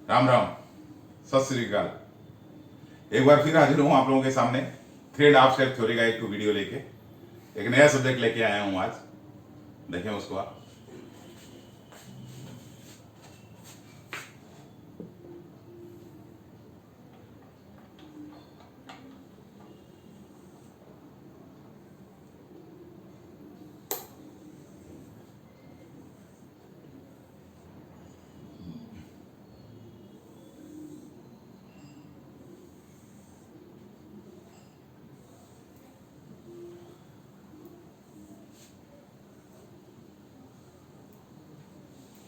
राम राम, सत श्री अकाल। एक बार फिर हाजिर हूँ आप लोगों के सामने 3.5 स्टेप थ्योरी का एक वीडियो लेके। एक नया सब्जेक्ट लेके आया हूँ आज, देखें उसको आप।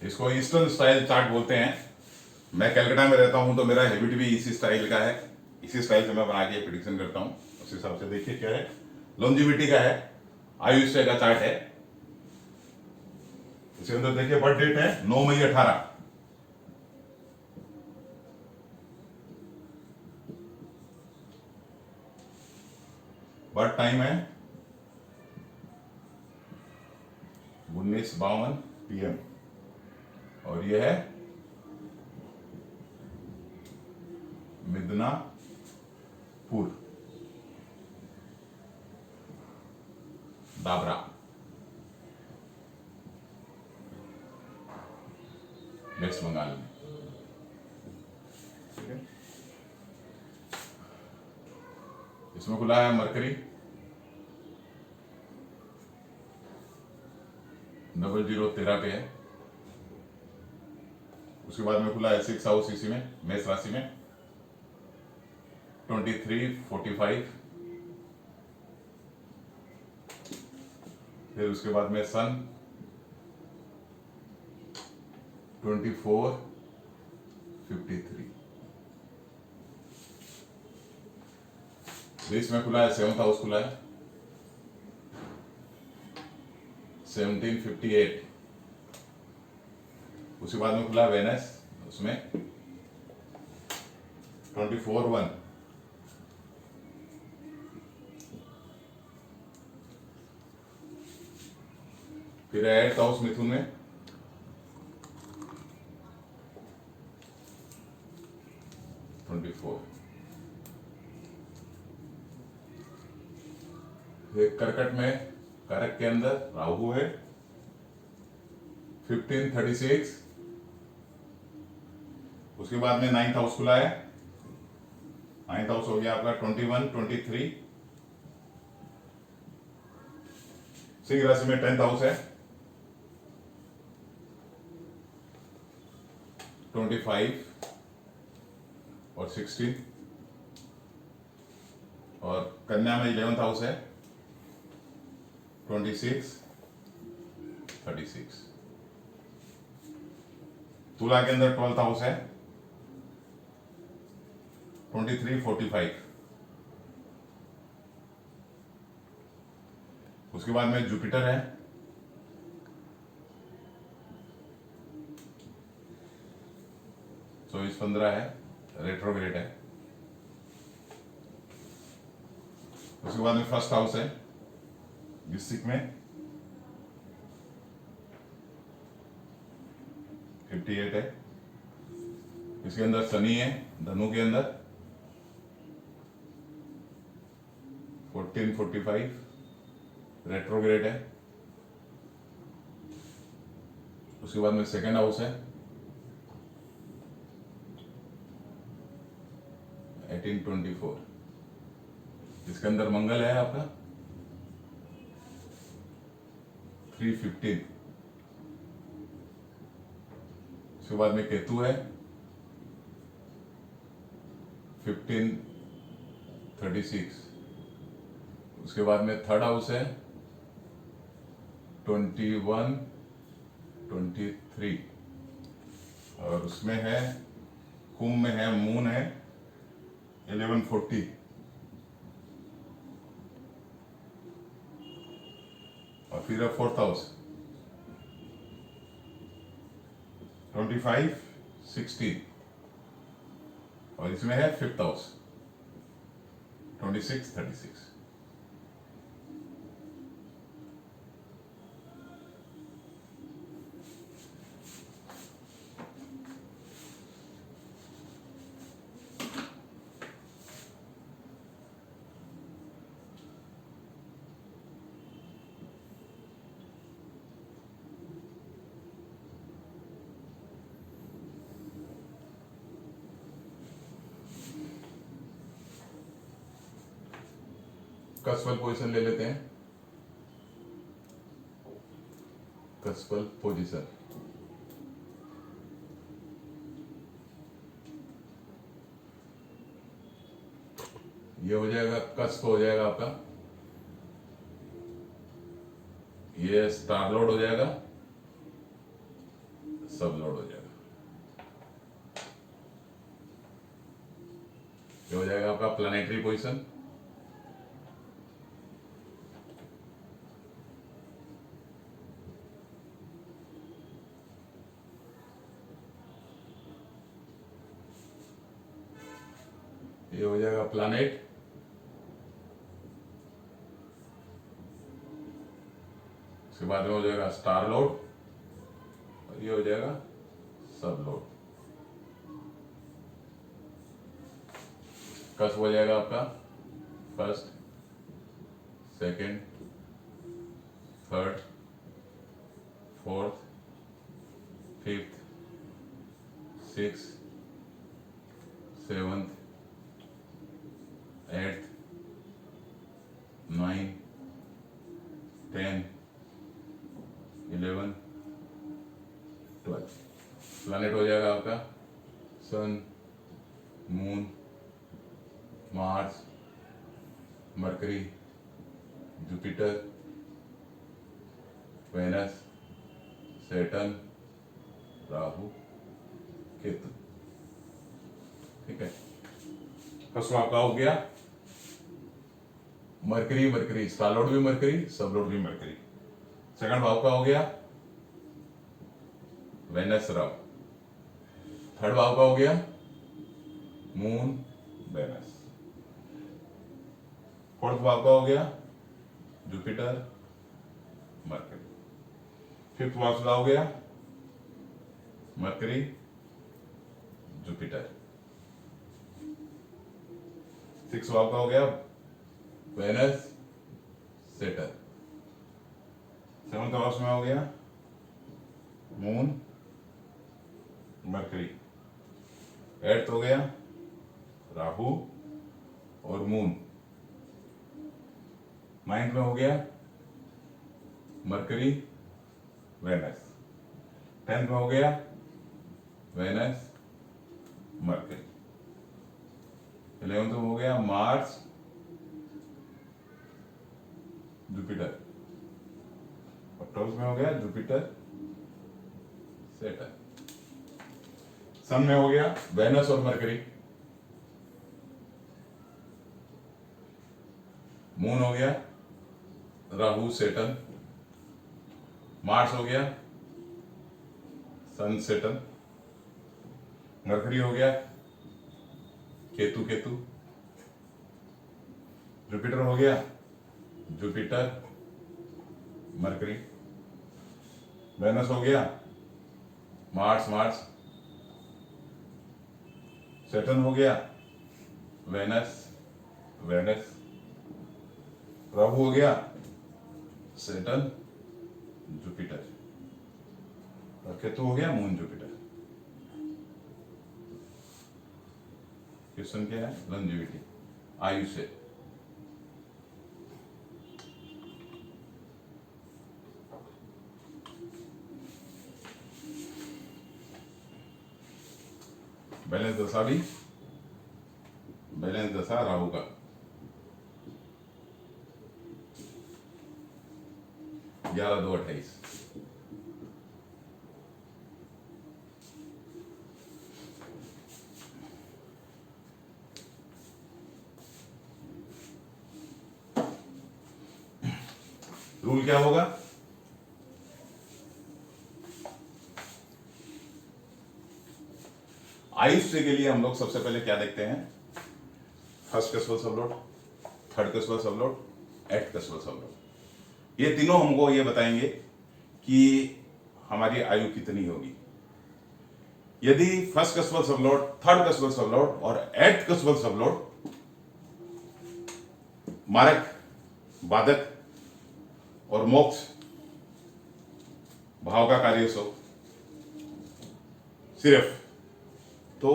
इसको ईस्टर्न स्टाइल चार्ट बोलते हैं। मैं कलकत्ता में रहता हूँ तो मेरा हैबिट भी इसी स्टाइल का है। इसी स्टाइल से मैं बना के प्रिडिक्शन करता हूँ। उस हिसाब से देखिए क्या है, लॉन्जिविटी का है, आयुष्य का चार्ट है। इसके अंदर देखिए बर्थ डेट है 9 मई 18। बर्थ टाइम है 19:52 PM और यह है मिदनापुर, दाबरा, वेस्ट बंगाल में। ठीक है, इसमें खुला है मरकरी 0013 पे है। उसके बाद में खुला है 6 हाउस इसी में, मेष राशि में 23:45। फिर उसके बाद में सन 24:53। बीच में खुला है 7th हाउस खुला है 17:58। उसके बाद में खुला वेनस, उसमें 24:1। फिर 8th हाउस मिथुन में 24। फिर कर्कट में, कारक के अंदर राहु है 15:36। उसके बाद में 9th हाउस खुला है, 9th हाउस हो गया आपका 21-23। सिंह राशि में 10th हाउस है 25 और 16। और कन्या में 11th हाउस है 26-36। तुला के अंदर 12th हाउस है 23-45। उसके बाद में जुपिटर है 24-15 है, रेट्रोग्रेड है। उसके बाद में फर्स्ट हाउस है वृश्चिक में 58 है। इसके अंदर शनि है धनु के अंदर 14:45, रेट्रोग्रेड है। उसके बाद में सेकंड हाउस है 18:24, इसके अंदर मंगल है आपका 3:15। उसके बाद में केतु है 15:36। उसके बाद में थर्ड हाउस है 21-23 और उसमें है कुंभ में है मून है 11:40। और फिर है फोर्थ हाउस 25-16 और इसमें है फिफ्थ हाउस 26-36। कस्पल पोजीशन ले लेते हैं, कस्पल पोजीशन। ये हो जाएगा, कस्प हो जाएगा आपका, ये स्टार लोड हो जाएगा, सब लोड हो जाएगा, ये हो जाएगा आपका प्लानिटरी पोजीशन। ये हो जाएगा प्लानेट, उसके बाद में हो जाएगा स्टार लोड, और ये हो जाएगा सब लोड। कस्प हो जाएगा आपका first, second, third, fourth, fifth, six, seventh, eighth, 9, 10, 11, 12। Planet हो जाएगा आपका sun, moon, Mars, Mercury, Jupiter, Venus, Saturn, Rahu, Ketu. ठीक है, फर्स्ट आपका हो गया मरकरी, मरकरी स्टार लोड भी मरकरी, सब लोड भी मरकरी। सेकंड भाव का हो गया वेनस, राहु। थर्ड भाव का हो गया मून, वेनस। फोर्थ भाव का हो गया जुपिटर, मरकरी। फिफ्थ भाव का हो गया मरकरी, जुपिटर। सिक्स भाव का हो गया वेनस, सैटर्न। सेवंथ हाउस में हो गया मून, मरकरी। एट्थ हो गया राहु और मून। नाइन्थ में हो गया मरकरी, वेनस। 10th में हो गया वेनस, मरकरी। 11th में हो गया मार्स, जुपिटर। और 12th में हो गया जुपिटर, सैटर्न। सन में हो गया वेनस और मरकरी। मून हो गया राहु, सैटर्न। मार्स हो गया सन, सैटर्न। मरकरी हो गया केतु, केतु। जुपिटर हो गया जुपिटर, मरकरी। वेनस हो गया मार्स, मार्स। सैटर्न हो गया वेनस, वेनस। राहु हो गया सैटर्न, जुपिटर। और केतु हो गया मून, जुपिटर। क्वेश्चन क्या है? लॉन्जेविटी, आयु से। बैलेंस दशा भी, बैलेंस दशा राहु का 11/2/28। रूल क्या होगा? आयुष्य के लिए हम लोग सबसे पहले क्या देखते हैं? First cuspal sub lord, third cuspal sub lord, eighth cuspal sub lord. ये तीनों हमको ये बताएंगे कि हमारी आयु कितनी होगी। यदि first cuspal sub lord, third cuspal सबलोड और एट्थ कस्वल सबलोड मारक, बाधक और मोक्ष भाव का कार्य सो सिर्फ, तो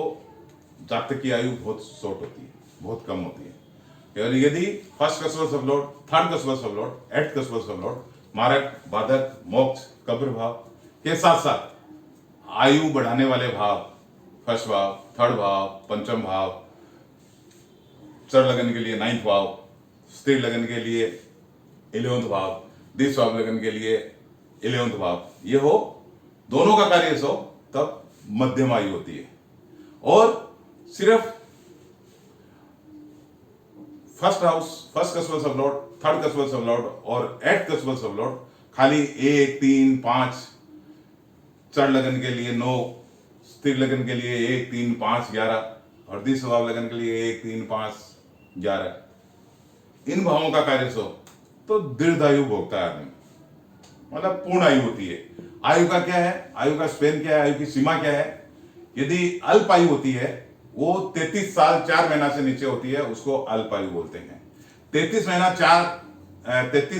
जातक की आयु बहुत शॉर्ट होती है, बहुत कम होती है। यदि फर्स्ट का सुबह सब लोड, थर्ड का सुबह सब लोड, एट का सुबह सब लोड मारक, बाधक, मोक्ष, कब्र भाव के साथ साथ आयु बढ़ाने वाले भाव, फर्स्ट भाव, थर्ड भाव, पंचम भाव, चर लगन के लिए नाइन्थ भाव, स्थिर लगन के लिए 11वें भाव, दिस भाव लगन के लिए 11वें भाव, ये हो दोनों का कार्य सो तब मध्यम आयु होती है। और सिर्फ फर्स्ट हाउस, फर्स्ट का सुबह सब लोड, थर्ड का सुबह सब लोड और एट का सुबह सब लोड खाली 1, 3, 5, चर लगन के लिए 9, स्थिर लगन के लिए 1, 3, 5, 11 और दिस भाव लगन के लिए 1, 3, 5, 11 इन भावों का कार्य सो तो दीर्घायु भोगता है आदमी, मतलब पूर्ण आयु होती है। आयु का क्या है, आयु का स्पेन क्या है, आयु की सीमा क्या है? यदि अल्प आयु होती है वो 33 साल 4 महीना से नीचे होती है, उसको अल्प आयु बोलते हैं। 33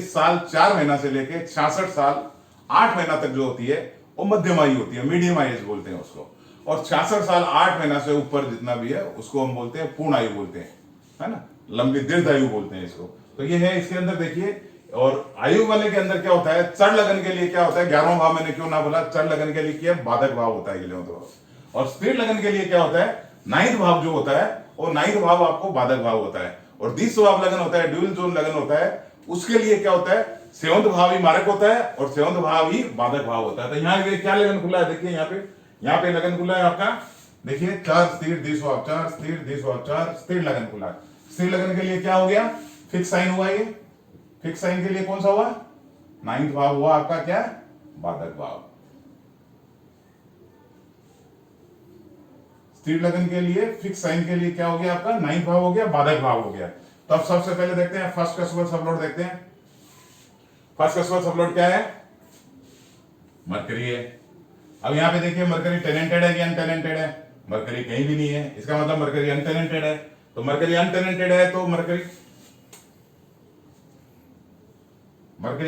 साल 4 महीना से लेके 66 साल 8 महीना तक जो होती है वो मध्यम आयु होती है, मीडियम एज बोलते हैं उसको। और 66 साल 8 महीना से ऊपर जितना भी है उसको हम बोलते हैं पूर्ण आयु बोलते हैं, है ना, लंबी दीर्घायु बोलते हैं इसको। तो ये है इसके अंदर देखिए। और आयु वाले के अंदर क्या होता है, चर लगन के लिए क्या होता है, 11वां भाव मैंने क्यों ना बोला, चर लगन के लिए क्या बाधक भाव होता है 11वां भाव। और स्थिर लगन के लिए क्या होता है, 9th भाव जो होता है वो 9th भाव आपको बाधक भाव होता है। और 20 भाव लगन होता है, ड्यूल जोन लगन होता है, उसके लिए क्या होता है, 7th भाव ही मारक होता है और 7th भाव ही बाधक भाव होता है। तो यहाँ क्या लगन खुला है, देखिए यहाँ पे लगन खुला है आपका, देखिए 4 स्थिर 20 भाव, 4 स्थिर 20 भाव, 4 स्थिर लगन खुला है। स्थिर लगन के लिए क्या हो गया, फिक्स साइन हुआ, ये फिक्स साइन के लिए कौन सा हुआ, 9th भाव हुआ आपका क्या, बाधक भाव। स्थिर लगन के लिए फिक्स साइन के लिए क्या हो गया आपका, 9th भाव हो गया, बाधक भाव हो गया। तो अब सबसे पहले देखते हैं फर्स्ट का सुबह सब लोड देखते हैं। फर्स्ट का सुबह सब लोड क्या है, मरकरी है। अब यहां पे देखिए मरकरी टेनेंटेड है कि अनटेनेंटेड है, मरकरी कहीं भी नहीं है, इसका मतलब मरकरी अनटेनेंटेड है। तो मरकरी अनटेनेंटेड है तो मरकरी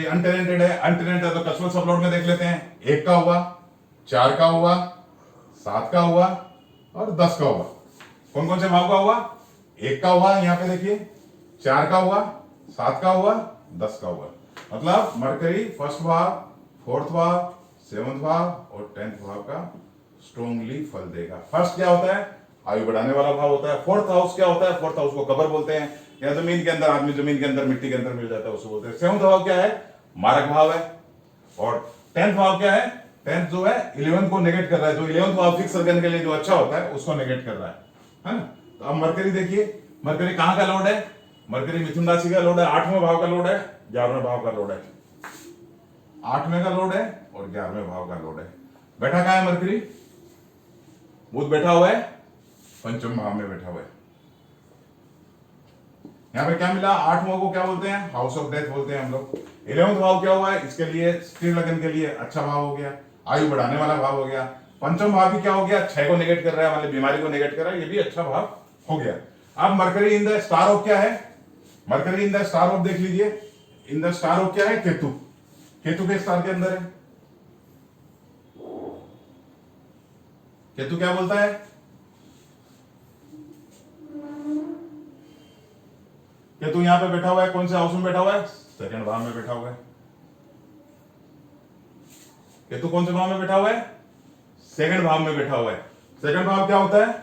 अनटेनेंटेड है, अनटेनेंटेड है तो कस्वल सब लोड में देख लेते हैं। 1 का हुआ, 4 का हुआ, 7 का हुआ और 10 का हुआ। कौन कौन से भाव का हुआ, 1 का हुआ, यहाँ पे देखिए 4 का हुआ, 7 का हुआ, 10 का हुआ। मतलब मरकरी फर्स्ट भाव, 4th भाव, 7th भाव और 10th भाव का स्ट्रॉन्गली फल देगा। फर्स्ट क्या होता है, आयु बढ़ाने वाला भाव होता है। 4th हाउस क्या होता है, 4th हाउस को कबर बोलते हैं, या जमीन के अंदर आदमी जमीन के अंदर मिट्टी के अंदर मिल जाता है उसको बोलते हैं। 7th भाव क्या है, मारक भाव है। और 10th भाव क्या है, 10th जो है 11th को नेगेट कर रहा है, जो 11th भाव फिक्स सर्कल के लिए जो अच्छा होता है उसको नेगेट कर रहा है ना। तो अब मरकरी देखिए, मरकरी कहां का लोड है, मरकरी मिथुन राशि का लोड है, 8वें भाव का लोड है, 11वें भाव का लोड है, 8वें का लोड है और 11वें भाव का लोड है। बैठा कहां है मरकरी, बुध बैठा हुआ है पंचम भाव में बैठा हुआ है। यहां पे क्या मिला, 8वां को क्या बोलते हैं, हाउस ऑफ डेथ बोलते हैं हम लोग। 11वें भाव क्या हुआ है, इसके लिए स्थिर लगन के लिए अच्छा भाव हो गया, आयु बढ़ाने वाला भाव हो गया। पंचम भाव भी क्या हो गया, 6 को नेगेट कर रहा है, मतलब बीमारी को नेगेट कर रहा है, ये भी अच्छा भाव हो गया। अब mercury in the star of क्या है, mercury in the star of देख लीजिए, इन द स्टार ऑफ क्या है, केतु, केतु के स्टार के अंदर है। केतु क्या बोलता है, केतु यहां पे बैठा हुआ है, कौन से हाउस में बैठा हुआ है, 2nd भाव में बैठा हुआ है। केतु कौन से भाव में बैठा हुआ है, 2nd भाव में बैठा हुआ है। 2nd भाव क्या होता है,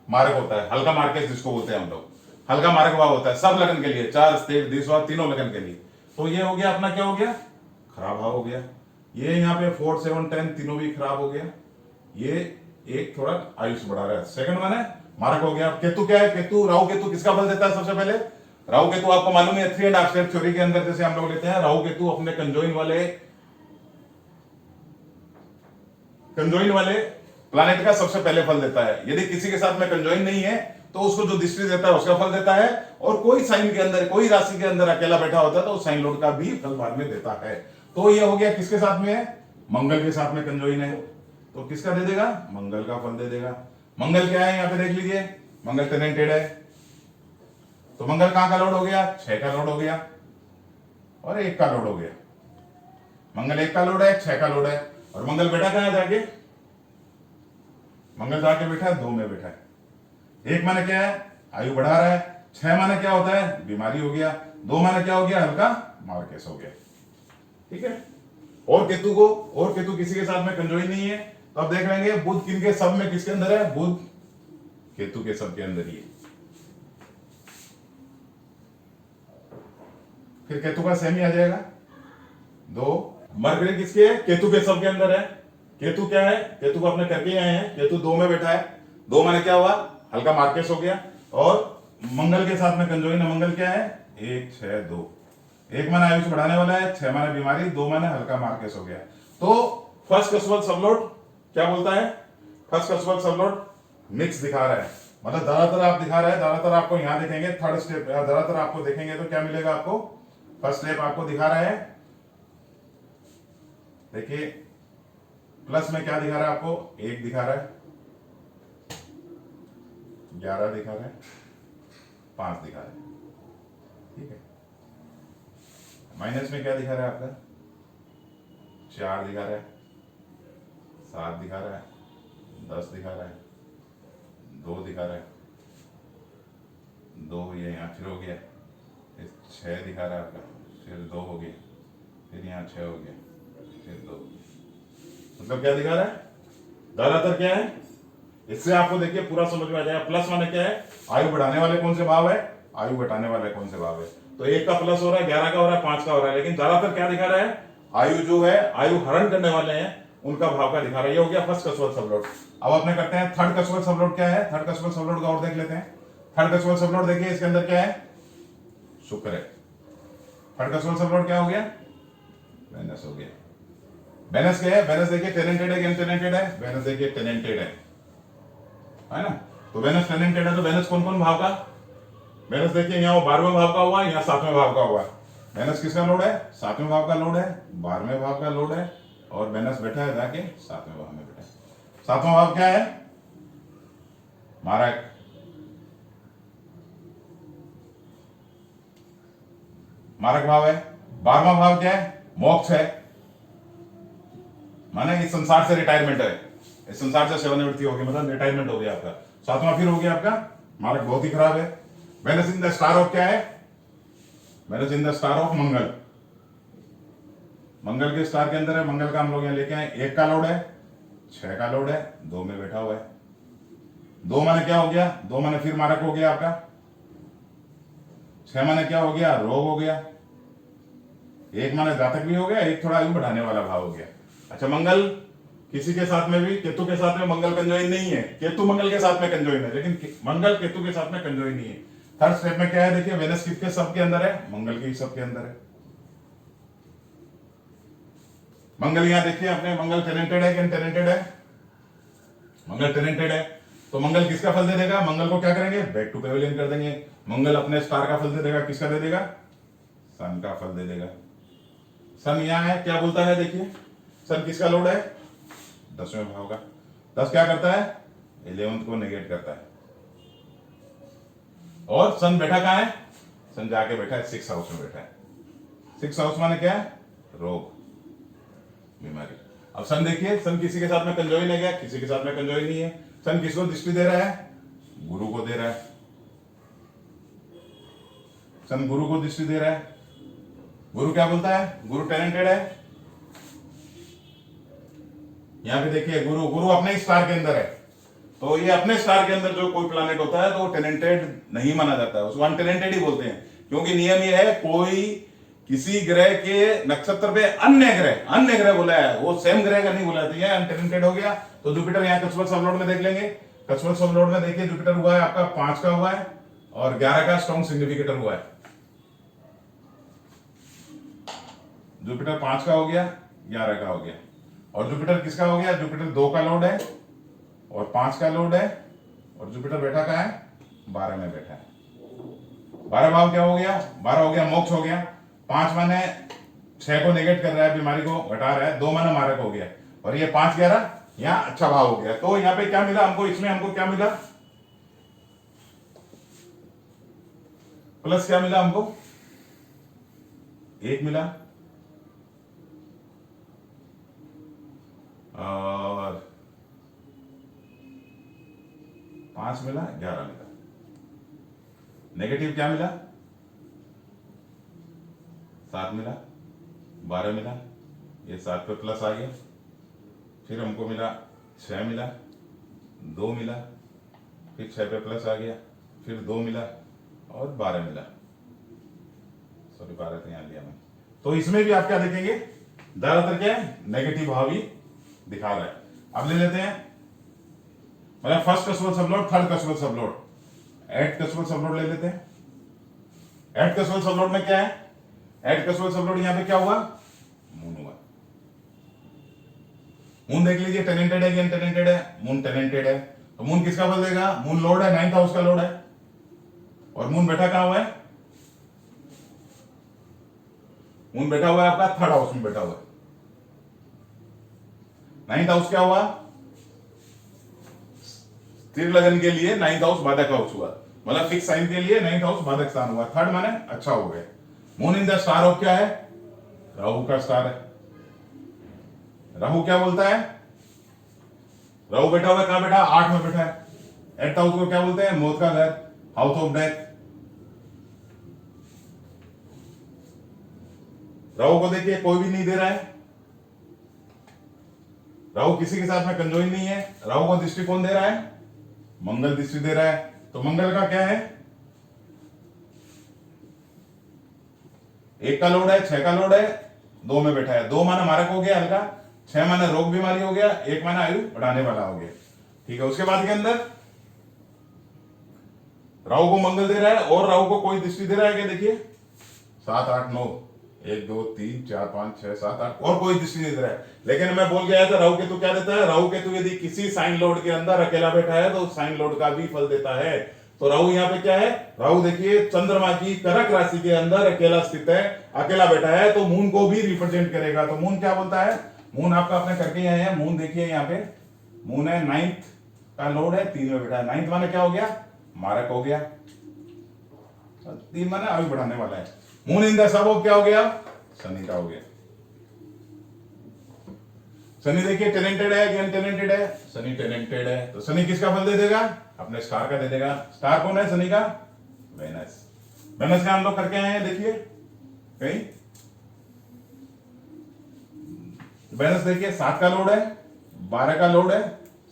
मारक होता है, हल्का मार्केट जिसको बोलते हैं हम लोग, हल्का मारक भाव होता है सब लगन के लिए, 4 स्थिर 20 भाव तीनों लगन के लिए। तो ये हो गया अपना क्या हो गया, खराब भाव हो गया। ये यहाँ पे 4, 7, 10 तीनों भी खराब हो गया। ये एक थोड़ा आयुष बढ़ा रहा है, 2nd माने मारक हो गया। केतु क्या है, केतु राहु केतु किसका फल देता है, सबसे पहले राहु केतु आपको मालूम है 3.5 स्टेप थ्योरी के अंदर जैसे हम लोग लेते हैं, राहु केतु अपने कंजोइन वाले प्लैनेट का सबसे पहले फल देता है। यदि किसी के साथ में कंजोइन नहीं है तो उसको जो दृष्टि देता है उसका फल देता है, और कोई साइन के अंदर कोई राशि के अंदर अकेला बैठा होता है तो साइन लोड का भी फल बाद में देता है। तो ये हो गया किसके साथ में है, मंगल के साथ में कंजोइन है, तो किसका दे देगा, मंगल का फल दे देगा। मंगल क्या है, यहाँ पे देख लीजिए, मंगल टेनेंटेड है, तो मंगल कहां का लोड हो गया, 6 का लोड हो गया और 1 का लोड हो गया। मंगल 1 का लोड है, 6 का लोड है, और मंगल बैठा कहां है जाके, मंगल जाके बैठा है 2 में बैठा है। 1 माने क्या है, आयु बढ़ा रहा है, छह माने क्या होता है, बीमारी हो गया। दो माने क्या हो गया, हल्का मार्केस हो गया। ठीक है। और केतु किसी के साथ में कंजोई नहीं है, तो अब देख लेंगे बुध किनके सब में, किसके अंदर है, बुध केतु के सब के अंदर ही है। फिर केतु का सेमी आ जाएगा दो। मरकरी किसके है, केतु के सब के अंदर है। केतु क्या है, केतु को अपने करके आए हैं, केतु दो में बैठा है। दो माने क्या हुआ, हल्का मार्केस हो गया। और मंगल के साथ में कंजोइन है, मंगल क्या है, 1 6 2। एक माने आयुष बढ़ाने वाला है, 6 माने बीमारी, 2 माने हल्का मार्केस हो गया। तो फर्स्ट कस्वल सबलोट क्या बोलता है, फर्स्ट कस्वल सबलोट मिक्स दिखा रहा है, मतलब ज्यादातर आप दिखा रहा है, ज्यादातर आपको यहां देखेंगे थर्ड स्टेप, ज्यादातर आपको देखेंगे तो क्या मिलेगा आपको, फर्स्ट स्टेप आपको दिखा रहा है। देखिए प्लस में क्या दिखा रहा है आपको, 1 दिखा रहा है, 11 दिखा रहा है, 5 दिखा रहा है। ठीक है। माइनस में क्या दिखा रहा है आपका, 4 दिखा रहा है, 7 दिखा रहा है, 10 दिखा रहा है, 2 दिखा रहा है, 2 ये यहाँ फिर हो गया, 6 दिखा रहा है आपका, फिर 2 हो गया, फिर यहाँ 6 हो गया, फिर 2। मतलब क्या दिखा रहा है, ज्यादातर क्या है, इससे आपको देखिए पूरा समझ में आ जाएगा। प्लस माने क्या है, आयु बढ़ाने वाले कौन से भाव है, आयु घटाने वाले कौन से भाव है। तो 1 का प्लस हो रहा है, 11 का हो रहा है, 5 का हो रहा है, लेकिन ज्यादातर क्या दिखा रहा है, आयु जो है, आयु हरण करने वाले हैं उनका भाव का दिखा रहा है। ये हो गया फर्स्ट कस्वल सबलोट। अब अपने करते हैं थर्ड कस्वल सबलोट क्या है, थर्ड कस्वल सबलोट का और देख लेते हैं। थर्ड कस्वल सबलोट देखिए इसके अंदर क्या है, शुक्र है। थर्ड कस्वल सबलोट क्या हो गया, वेनस हो गया। वेनस क्या है, वेनस देखिए टेनेंटेड है कि अनटेनेंटेड है, वेनस देखिए टेनेंटेड है ना। तो वेनस टेनेंटेड है, तो वेनस कौन कौन भाव का, वेनस देखिए यहाँ 12वें भाव का हुआ, यहाँ 7वें भाव का हुआ। वेनस किसका लोड है, 7वें भाव का लोड है, 12वें भाव का लोड है, और वेनस बैठा है जाके 7वें भाव में बैठा है। 7वां भाव क्या है, मारक। मारक भाव है। 12वां भाव क्या है, मोक्ष है, माने इस संसार से रिटायरमेंट है, इस संसार से सेवानिवृत्ति होगी, मतलब रिटायरमेंट हो गया आपका। 7वां फिर हो गया आपका मारक, बहुत ही खराब है। Venus in the star of क्या है, Venus in the star of Mangal, Mangal के स्टार के अंदर है, मंगल का हम लोग यहाँ लेके आए। 1 का लोड है, 6 का लोड है, 2 में बैठा हुआ है। 2 माने क्या हो गया, 2 माने फिर मारक हो गया आपका। 6 माने क्या हो गया, रोग हो गया। 1 माने जातक भी हो गया, 1 थोड़ा आयु बढ़ाने वाला भाव हो गया। अच्छा मंगल किसी के साथ में भी, केतु के साथ में मंगल कंजोइन नहीं है, केतु मंगल के साथ में कंजोइन है, लेकिन मंगल केतु के साथ में कंजोइन नहीं है। थर्ड स्टेप में क्या है, देखिए वेनस किसके सब के अंदर है, मंगल के सब के अंदर है। मंगल यहां देखिए अपने, मंगल टेनेंटेड है कि अनटेनेंटेड है, मंगल टेनेंटेड है। तो मंगल किसका फल दे देगा, मंगल को क्या करेंगे, बैक टू पेविलियन कर देंगे। मंगल अपने स्टार का फल दे देगा, किसका दे देगा, सन का फल दे देगा। सन यहां है, क्या बोलता है देखिए, सन किसका लोड है, 10वें भाव का। 10 क्या करता है, 11th को नेगेट करता है। और सन बैठा कहां है, सन जाके बैठा है 6 हाउस में बैठा है। 6 हाउस माने क्या है, रोग बीमारी। अब सन देखिए, सन किसी के साथ में कंजोइन है क्या, किसी के साथ में कंजोइन नहीं है। सन किसको दृष्टि दे रहा है, गुरु को दे रहा है। सन गुरु को दृष्टि दे रहा है। गुरु क्या बोलता है, गुरु टैलेंटेड है। यहां पे देखिए गुरु, गुरु अपने ही स्टार के अंदर है, तो ये अपने स्टार के अंदर जो कोई प्लैनेट होता है तो वो टेनेंटेड नहीं माना जाता है, उसको अनटेनेंटेड ही बोलते हैं। क्योंकि नियम ये है, कोई किसी ग्रह के नक्षत्र पे अन्य ग्रह बोला है, वो सेम ग्रह का नहीं बोला है, तो ये अनटेनेंटेड हो गया। तो जुपिटर यहाँ कस्वल सबलोड में देख लेंगे। कस्वल सबलोड में देखिए जुपिटर हुआ है आपका 5 का हुआ है, और 11 का स्ट्रॉन्ग सिग्निफिकेटर हुआ है। जुपिटर 5 का हो गया, 11 का हो गया। और जुपिटर किसका हो गया, जुपिटर 2 का लोड है और 5 का लोड है, और जुपिटर बैठा कहां है, 12 में बैठा है। 12 भाव क्या हो गया, 12 हो गया मोक्ष हो गया। 5 माने 6 को नेगेट कर रहा है, बीमारी को घटा रहा है। 2 माने मारक हो गया, और ये 5 11 यहाँ अच्छा भाव हो गया। तो यहाँ पे क्या मिला हमको, इसमें हमको क्या मिला, प्लस क्या मिला हमको, 1 मिला, और 5 मिला, 11 मिला। नेगेटिव क्या मिला, 7 मिला, 12 मिला, ये 7 पे प्लस आ गया, फिर हमको मिला 6 मिला, 2 मिला, फिर 6 पे प्लस आ गया, फिर 2 मिला और 12 मिला। सॉरी 12 तो यहाँ लिया मैं। तो इसमें भी आप क्या देखेंगे, ज्यादातर क्या है, नेगेटिव भाव ही दिखा रहा है। अब ले लेते हैं मतलब फर्स्ट कस्बल सबलोड, थर्ड कस्बल सबलोड, एट कस्बल सबलोड ले लेते हैं। एट कस्बल सबलोड में क्या है, एट कस्बल सबलोड यहां पे क्या हुआ, मून हुआ। मून देख लीजिए टेनेंटेड है कि अनटेनेंटेड है, मून टेनेंटेड है, तो मून किसका फल देगा, मून लोड है, 9th हाउस का लोड है, और मून बैठा कहां हुआ है, मून बैठा हुआ है आपका 3rd हाउस में बैठा हुआ है। 9th हाउस क्या हुआ, स्थिर लगन के लिए 9th हाउस बाधक हाउस हुआ, मतलब फिक्स साइन के लिए 9th हाउस बाधक स्थान हुआ। 3rd माने अच्छा हो गया। Moon in the star of क्या है, राहु का स्टार है। राहु क्या बोलता है, राहु बैठा हुआ है कहां बैठा, 8 में बैठा है। 8th हाउस को क्या बोलते हैं, मौत का घर, हाउस ऑफ डेथ। राहु को देखिए कोई भी नहीं दे रहा है, राहु किसी के साथ में कंजोइन नहीं है। राहु को दृष्टि कौन दे रहा है, मंगल दृष्टि दे रहा है। तो मंगल का क्या है, 1 का लोड है, 6 का लोड है, 2 में बैठा है। 2 माना मारक हो गया हल्का, 6 माना रोग बीमारी हो गया, 1 माना आयु बढ़ाने वाला हो गया। ठीक है, उसके बाद के अंदर राहु को मंगल दे रहा है और राहु को कोई दृष्टि दे रहा है क्या, देखिए 7 8 9, 1 2 3 4 5 6 7 8, और कोई दृष्टि नहीं दे रहा है। लेकिन मैं बोल गया था राहु केतु क्या देता है, राहु केतु यदि किसी साइन लोड के अंदर अकेला बैठा है तो साइन लोड का भी फल देता है। तो राहु यहाँ पे क्या है, राहु देखिए चंद्रमा की कर्क राशि के अंदर अकेला स्थित है, अकेला बैठा है, तो मून को भी रिप्रेजेंट करेगा। तो मून क्या बोलता है, मून आपका अपने करके आए हैं। मून देखिए यहाँ पे मून है, 9th का लोड है, 3 में बैठा है। 9th माने क्या हो गया, मारक हो गया, 3 माने आयु बढ़ाने वाला है। Moon in the sub of क्या हो गया, शनि का हो गया। शनि देखिए टेनेंटेड है कि अनटेनेंटेड है, शनि टेनेंटेड है, तो शनि किसका फल दे देगा, अपने स्टार का दे देगा। स्टार कौन है शनि का, वेनस। वेनस का हम लोग करके आए हैं, देखिए कहीं वेनस देखिए 7 का लोड है, 12 का लोड है,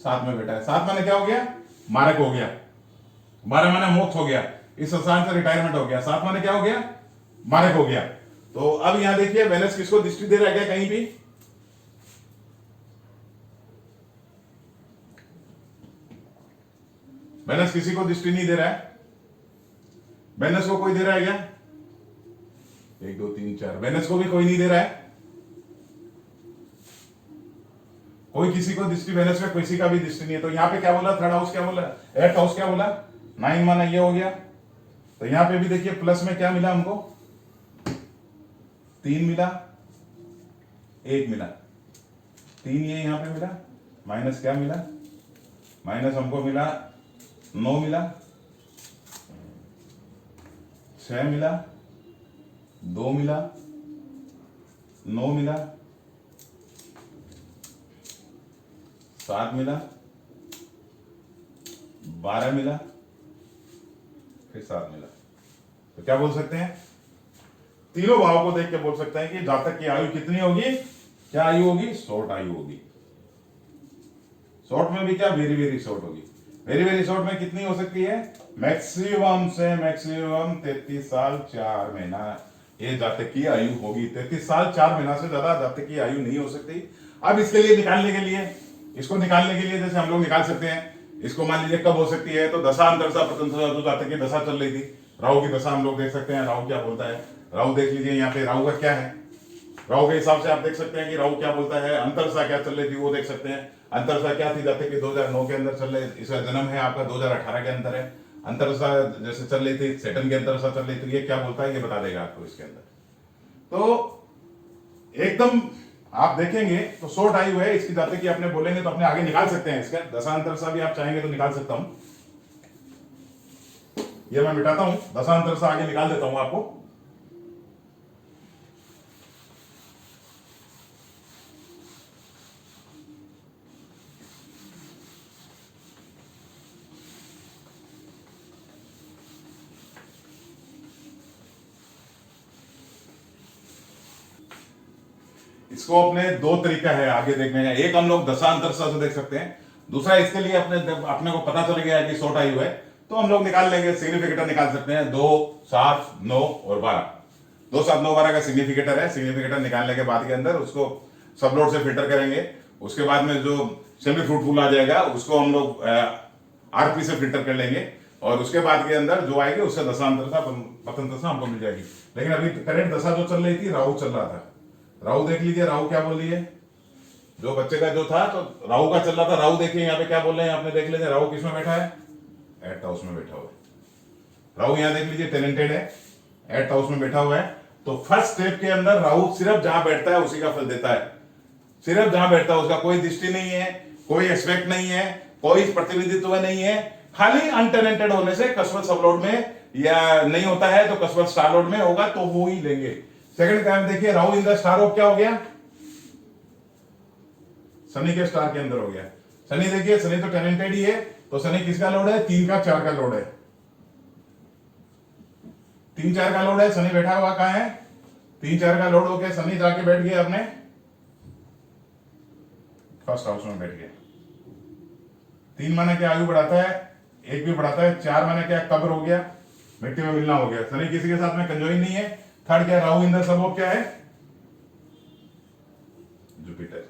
7 में बैठा है। 7 माने क्या हो गया, मारक हो गया, 12 माने मोक्ष हो गया, इस संसार से रिटायरमेंट हो गया। 7 माने क्या हो गया, मारक हो गया। तो अब यहां देखिए वेनस किसको दृष्टि दे रहा है क्या, कहीं भी वेनस किसी को दृष्टि नहीं दे रहा है। वेनस को कोई दे रहा है क्या, 1 2 3 4, वेनस को भी कोई नहीं दे रहा है, कोई किसी को दृष्टि वेनस में किसी का भी दृष्टि नहीं है। तो यहाँ पे क्या बोला, 3rd हाउस क्या बोला, 8th हाउस क्या बोला, 9 माना ये हो गया। तो यहाँ पे भी देखिए प्लस में क्या मिला हमको, 3 मिला, 1 मिला, 3 ये यहाँ पे मिला, माइनस क्या मिला, माइनस हमको मिला 9 मिला, 6 मिला, 2 मिला, 9 मिला, 7 मिला, 12 मिला, फिर 7 मिला। तो क्या बोल सकते हैं, तीनों भाव को देख के बोल सकते हैं कि जातक की आयु कितनी होगी, क्या आयु होगी, शॉर्ट आयु होगी। शॉर्ट में भी क्या, वेरी वेरी शॉर्ट होगी। वेरी वेरी शॉर्ट में कितनी हो सकती है, मैक्सिमम से मैक्सिमम 33 साल 4 महीना ये जातक की आयु होगी। 33 साल 4 महीना से ज्यादा जातक की आयु नहीं हो सकती। अब इसके लिए निकालने के लिए, इसको निकालने के लिए जैसे हम लोग निकाल सकते हैं, इसको मान लीजिए कब हो सकती है, तो दशा अंतरसा प्रतंत्रसा, जो जातक की दशा चल रही थी, राहु की दशा हम लोग देख सकते हैं। राहु क्या बोलता है, राहु देख लीजिए यहाँ पे राहु का क्या है, राहु के हिसाब से आप देख सकते हैं कि राहु क्या बोलता है। अंतरसा क्या चल रही थी वो देख सकते हैं। अंतरसा क्या थी, जाते कि 2009 के अंदर चल रहे, इसका जन्म है आपका 2018 के अंदर है। अंतरसा जैसे चल रही थी, सेटन के अंतरसा चल रही थी, ये क्या बोलता है ये बता देगा आपको इसके अंदर। तो एकदम आप देखेंगे तो शॉर्ट आयु है इसकी, जाते कि अपने बोलेंगे तो अपने आगे निकाल सकते हैं इसका दशांतरसा भी, आप चाहेंगे तो निकाल सकता हूं। ये मैं मिटाता हूं, दशांतरसा आगे निकाल देता हूं आपको। इसको अपने दो तरीका है आगे देखने का। एक हम लोग दशांतरसा से देख सकते हैं, दूसरा इसके लिए अपने को पता चल गया है कि शॉर्ट आयु है तो हम लोग निकाल लेंगे, सिग्निफिकेटर निकाल सकते हैं। 2, 7, 9 और 12, 2, 7, 9, 12 का सिग्निफिकेटर है। सिग्निफिकेटर निकालने के बाद के अंदर उसको सब लोड से फिल्टर करेंगे। उसके बाद में जो सेमी फ्रूटफुल आ जाएगा उसको हम लोग आरपी से फिल्टर कर लेंगे और उसके बाद के अंदर जो आएगी उससे दशांतरसा पतंतरसा हमको मिल जाएगी। लेकिन अभी करंट दशा जो चल रही थी, राहु चल रहा था। राहु देख लीजिए, राहु क्या बोल रही है, जो बच्चे का जो था तो राहु का चल रहा था। राहु देखिए यहाँ पे क्या बोल रहे हैं, आपने देख लीजिए राहु किस में बैठा है, 8th हाउस में बैठा हुआ है। राहु यहाँ देख लीजिए टेलेंटेड है, 8th हाउस में बैठा हुआ है। तो फर्स्ट स्टेप के अंदर राहु सिर्फ जहां बैठता है उसी का फल देता है, सिर्फ जहां बैठता है उसका कोई दृष्टि नहीं है, कोई एस्पेक्ट नहीं है, कोई प्रतिनिधित्व नहीं है। खाली अनटेलेंटेड होने से कसवत सब लोड में या नहीं होता है तो कसवत स्टार लोड में होगा तो वो ही लेंगे। सेकंड टाइम देखिए राहु इन द स्टार ऑफ क्या हो गया, शनि के स्टार के अंदर हो गया। शनि देखिए, शनि तो टैलेंटेड ही है, तो शनि किसका लोड है, 3 का 4 का लोड है, 3, 4 का लोड है। शनि बैठा हुआ कहां है, 3, 4 का लोड होके शनि जाके बैठ गया अपने फर्स्ट हाउस में बैठ गया। 3 माने क्या आयु बढ़ाता है, 1 भी बढ़ाता है। 4 माने क्या कब्र हो गया, मिट्टी में मिलना हो गया। शनि किसी के साथ में कंजोइंग नहीं है। थर्ड क्या, राहु इन द सब ऑफ क्या है, जुपिटर।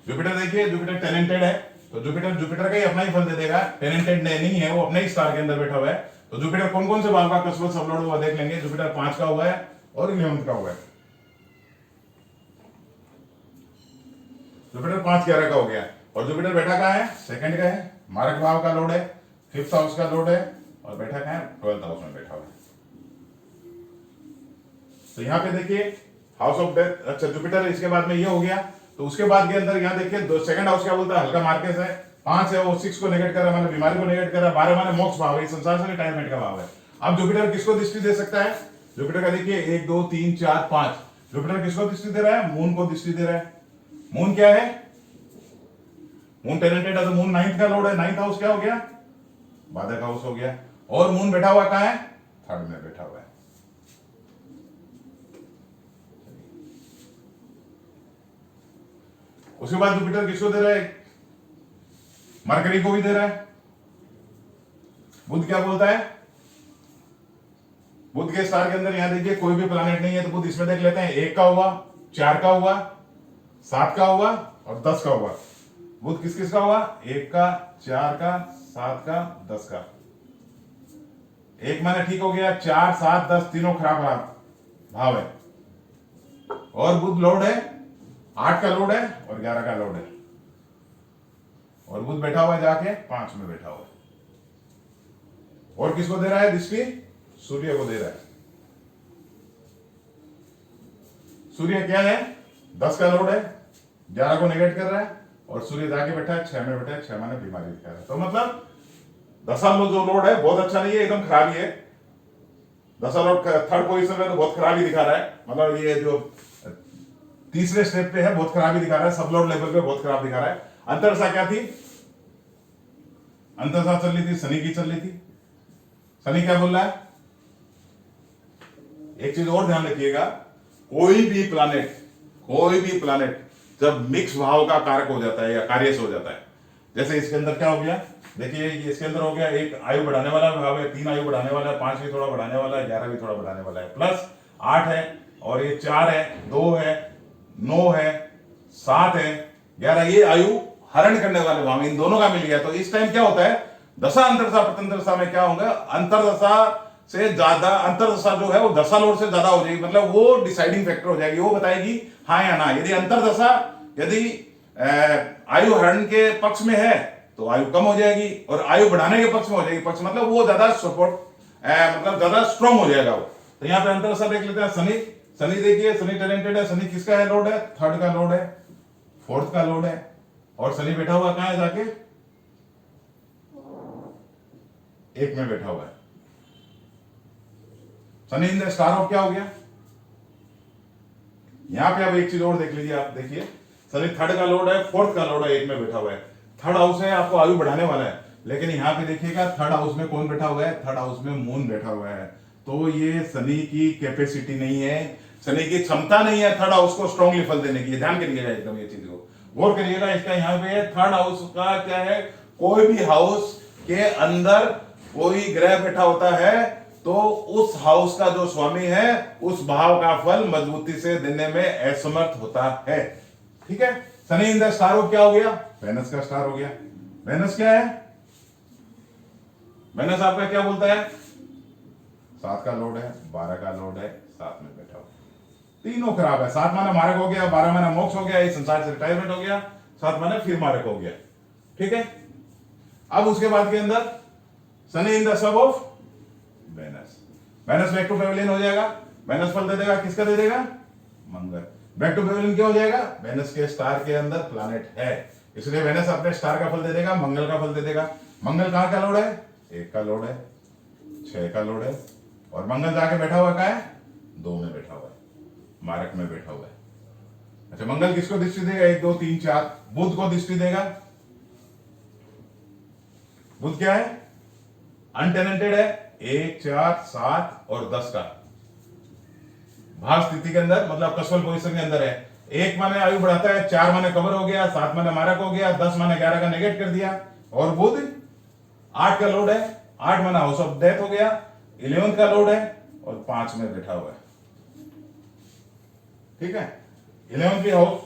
जुपिटर देखिए, जुपिटर टैलेंटेड है तो जुपिटर का ही अपना ही फल दे देगा। टैलेंटेड नहीं है, वो अपने ही स्टार के अंदर बैठा हुआ है। तो जुपिटर कौन कौन से भाव का कसवत सब लोड हुआ देख लेंगे। जुपिटर 5 का हुआ है और 11th का हुआ है। जुपिटर 5, 11 का हो गया। और जुपिटर बैठा कहां है, सेकंड का है, मारक भाव का लोड है, 5th हाउस का लोड है और बैठा कहां है, 12th हाउस में बैठा हुआ है। तो यहां पे देखिए हाउस ऑफ डेथ, अच्छा जुपिटर इसके बाद में ये हो गया। तो उसके बाद के अंदर यहाँ देखिए सेकंड हाउस क्या बोलता है, हल्का मार्केस है, 5 है वो 6 को नेगेट कर रहा है, मतलब बीमारी को नेगेट कर रहा है। 12 माने मोक्ष भाव है, संसार से रिटायरमेंट का भाव है। अब जुपिटर किसको दृष्टि दे सकता है, जुपिटर का देखिए 1, 2, 3, 4, 5। जुपिटर किसको दृष्टि दे रहा है, मून को दृष्टि दे रहा है। मून क्या है, मून टैलेंटेड है तो मून 9th का लोड है। 9th हाउस क्या हो गया, बाधक हाउस हो गया। और मून बैठा हुआ कहां है, 3rd में बैठा हुआ है। उसके बाद जुपिटर किसको दे रहा है, मरकरी को भी दे रहा है। बुध क्या बोलता है, बुध के स्टार के अंदर यहां देखिए कोई भी प्लैनेट नहीं है तो बुध इसमें देख लेते हैं। 1 का हुआ, 4 का हुआ, 7 का हुआ और 10 का हुआ। बुध किस किस का हुआ, 1 का, 4 का, 7 का, 10 का। 1 माने ठीक हो गया, 4, 7, 10 तीनों खराब भाव है। और बुध लोड है, 8 का लोड है और 11 का लोड है। और बुध बैठा हुआ है जाके 5 में बैठा हुआ है। और किसको दे रहा है दृष्टि, सूर्य को दे रहा है। सूर्य क्या है, 10 का लोड है, 11 को नेगेट कर रहा है और सूर्य जाके बैठा है 6 में बैठा है। 6 माने बीमारी दिखा रहा है। तो मतलब दशा जो लोड है बहुत अच्छा नहीं है, एकदम खराब ही है। दशा लोड 3rd पोजीशन में तो बहुत खराब ही दिखा रहा है, मतलब ये जो तीसरे स्टेप पे है बहुत खराब ही दिखा रहा है, सब लोड लेवल पे बहुत खराब दिखा रहा है। अंतरदशा क्या थी, अंतरदशा चल रही थी, शनि की चल रही थी। शनि क्या बोल रहा है, एक चीज और ध्यान रखिएगा, कोई भी प्लानेट जब मिक्स भाव का कारक हो जाता है या कार्य से हो जाता है, जैसे इसके अंदर क्या हो गया, देखिए इसके अंदर हो गया एक आयु बढ़ाने वाला भाव है, 3 आयु बढ़ाने वाला है, 5 भी थोड़ा बढ़ाने वाला है, 11 भी थोड़ा बढ़ाने वाला है, प्लस 8 है और ये 4 है, 2 है, 9 है, 7 है, 11, ये आयु हरण करने वाले भाव इन दोनों का मिल गया। तो इस टाइम क्या होता है, दशा अंतरदशा प्रत्यंतरदशा में क्या होगा, अंतरदशा से ज्यादा, अंतरदशा जो है वो दशा लोड से ज्यादा हो जाएगी, मतलब वो डिसाइडिंग फैक्टर हो जाएगी, वो बताएगी हाँ या ना। यदि अंतरदशा यदि आयु हरण के पक्ष में है तो आयु कम हो जाएगी और आयु बढ़ाने के पक्ष में हो जाएगी, पक्ष मतलब वो ज्यादा सपोर्ट मतलब ज्यादा स्ट्रॉन्ग हो जाएगा वो। तो यहाँ पे अंतरदशा देख लेते हैं। शनि देखिए, शनि टैलेंटेड है, शनि किसका है लोड है, 3rd का लोड है, 4th का लोड है और शनि बैठा हुआ कहां है जाके 1 में बैठा हुआ है। Shani in the star of क्या हो गया, यहां पे अब एक चीज और देख लीजिए, आप देखिए शनि 3rd का लोड है, 4th का लोड है, 1 में बैठा हुआ है। 3rd हाउस है, आपको आयु बढ़ाने वाला है, लेकिन यहां पे देखिएगा 3rd हाउस में कौन बैठा हुआ है, 3rd हाउस में मून बैठा हुआ है। तो ये शनि की कैपेसिटी नहीं है, शनि की क्षमता नहीं है थर्ड हाउस को स्ट्रांगली फल देने की। ध्यान करिएगा एकदम ये चीज को, गौर करिएगा। इसका यहाँ पे थर्ड हाउस का क्या है, कोई भी हाउस के अंदर कोई ग्रह बैठा होता है तो उस हाउस का जो स्वामी है उस भाव का फल मजबूती से देने में असमर्थ होता है। ठीक है, शनि इन द स्टार हो क्या हो गया, वेनस का स्टार हो गया। वेनस क्या है, वेनस आपका क्या बोलता है, 7 का लोड है, 12 का लोड है, 7 में बैठा हो, तीनों खराब है। 7 माने मारक हो गया, 12 माने मोक्ष हो गया, इस संसार से रिटायरमेंट हो गया, 7 माने फिर मारक हो गया। ठीक है, अब उसके बाद के अंदर Shani in the sub of Venus, Venus back to pavilion हो जाएगा। वेनस फल दे देगा, किसका दे देगा, मंगल। बैक टू पेविलियन क्या हो जाएगा, वेनस के स्टार के अंदर प्लैनेट है, इसलिए वेनस अपने स्टार का फल दे देगा, मंगल का फल दे देगा। मंगल कहां का लोड है, 1 का लोड है, 6 का लोड है, और मंगल जाके बैठा हुआ कहां है, 2 में बैठा हुआ है, मारक में बैठा हुआ है। अच्छा, मंगल किसको दृष्टि देगा, 1 2 3 4, बुध को दृष्टि देगा। बुध क्या है, अनटेनेंटेड है, 1 4 7 और 10 का भाव स्थिति के अंदर, मतलब कस्वल पोजीशन के अंदर है। 1 माने आयु बढ़ाता है, 4 माने कवर हो गया, 7 माने मारक हो गया, 10 माने 11 का नेगेट कर दिया, और बुध 8 का लोड है, 8 माने हाउस ऑफ डेथ हो गया, 11 का लोड है, और 5 में बैठा हुआ है। ठीक है, 11 भी हाउस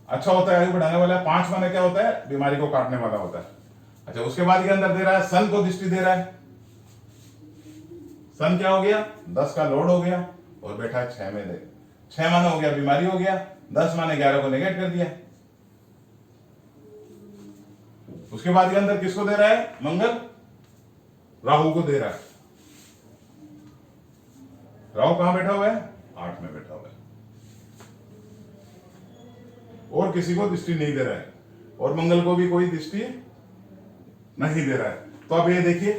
अच्छा होता है, आयु बढ़ाने वाला है। 5 माने क्या होता है, बीमारी को काटने वाला होता है। अच्छा, उसके बाद के अंदर दे रहा है, सन को दृष्टि दे रहा है। सन क्या हो गया, 10 का लोड हो गया, और बैठा है 6 में। 6 माने हो गया बीमारी हो गया, 10 माने 11 को नेगेट कर दिया। उसके बाद के अंदर किसको दे रहा है, मंगल राहु को दे रहा है। राहु कहां बैठा हुआ है, 8 में बैठा हुआ है, और किसी को दृष्टि नहीं दे रहा है, और मंगल को भी कोई दृष्टि नहीं दे रहा है। तो अब ये देखिए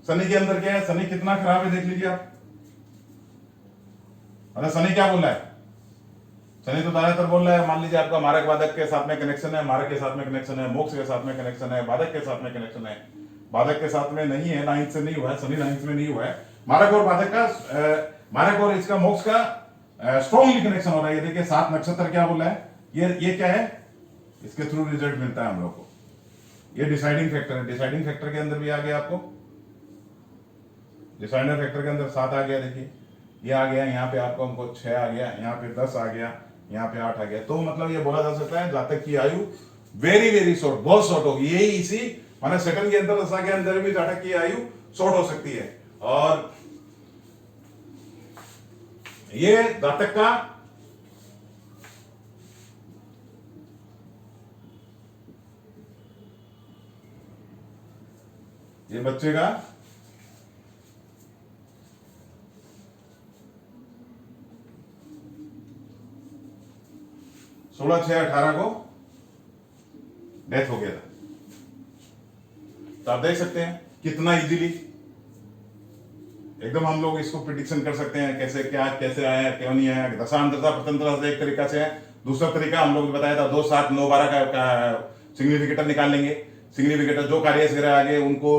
शनि के अंदर क्या है, शनि कितना खराब है देख लीजिए आप। मतलब शनि क्या बोल रहा है, शनि तो ज्यादातर बोल रहा है, मान लीजिए आपका मारक बाधक के साथ में कनेक्शन है, मारक के साथ में कनेक्शन है, मोक्ष के साथ में कनेक्शन है, बाधक के साथ में कनेक्शन है। बाधक के साथ में नहीं है, 9th से नहीं हुआ है, शनि 9th में नहीं हुआ है। मारक और बाधक का मारक और इसका मोक्ष का स्ट्रॉन्गली कनेक्शन हो रहा है। ये देखिए 7 नक्षत्र क्या बोला है, ये क्या है, इसके थ्रू रिजल्ट मिलता है हम लोग को। ये डिसाइडिंग फैक्टर है, डिसाइडिंग फैक्टर के अंदर भी आ गया आपको, डिसाइडर फैक्टर के अंदर 7 आ गया, देखिए ये आ गया, यहाँ पे आपको हमको 6 आ गया, यहाँ पे 10 आ गया, यहाँ पे 8 आ गया। तो मतलब ये बोला जा सकता है जातक की आयु वेरी वेरी शॉर्ट, बहुत शॉर्ट होगी। यही इसी माने सेकंड के अंदर, दशा के अंदर भी जातक की आयु शॉर्ट हो सकती है। और ये जातक का ये बच्चे का 16/6/18 को डेथ हो गया था। तो आप देख सकते हैं कितना इजीली एकदम हम लोग इसको प्रिडिक्शन कर सकते हैं, कैसे क्या कैसे आया क्यों नहीं आया। दशा अंतरता प्रतंत्रता से एक तरीका से है, दूसरा तरीका हम लोग बताया था 2 7 9 12 का सिग्निफिकेटर निकाल लेंगे। सिग्निफिकेटर जो कार्य वगैरह आ गए उनको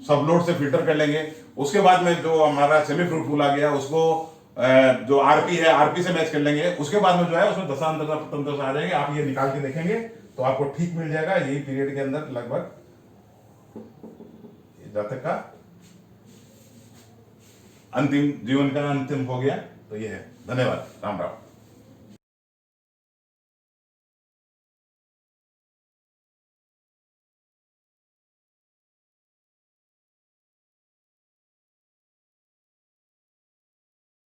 सब लोड से फिल्टर कर लेंगे। उसके बाद में जो हमारा सेमी फ्रूटफुल आ गया उसको जो आरपी है आरपी से मैच कर लेंगे। उसके बाद में जो है उसमें दशा अंतरता प्रतंत्रता आ जाएंगे। आप ये निकाल के देखेंगे तो आपको ठीक मिल जाएगा। यही पीरियड के अंदर लगभग जातक का अंतिम जीवन का अंतिम हो गया। तो ये है। धन्यवाद। राम राम।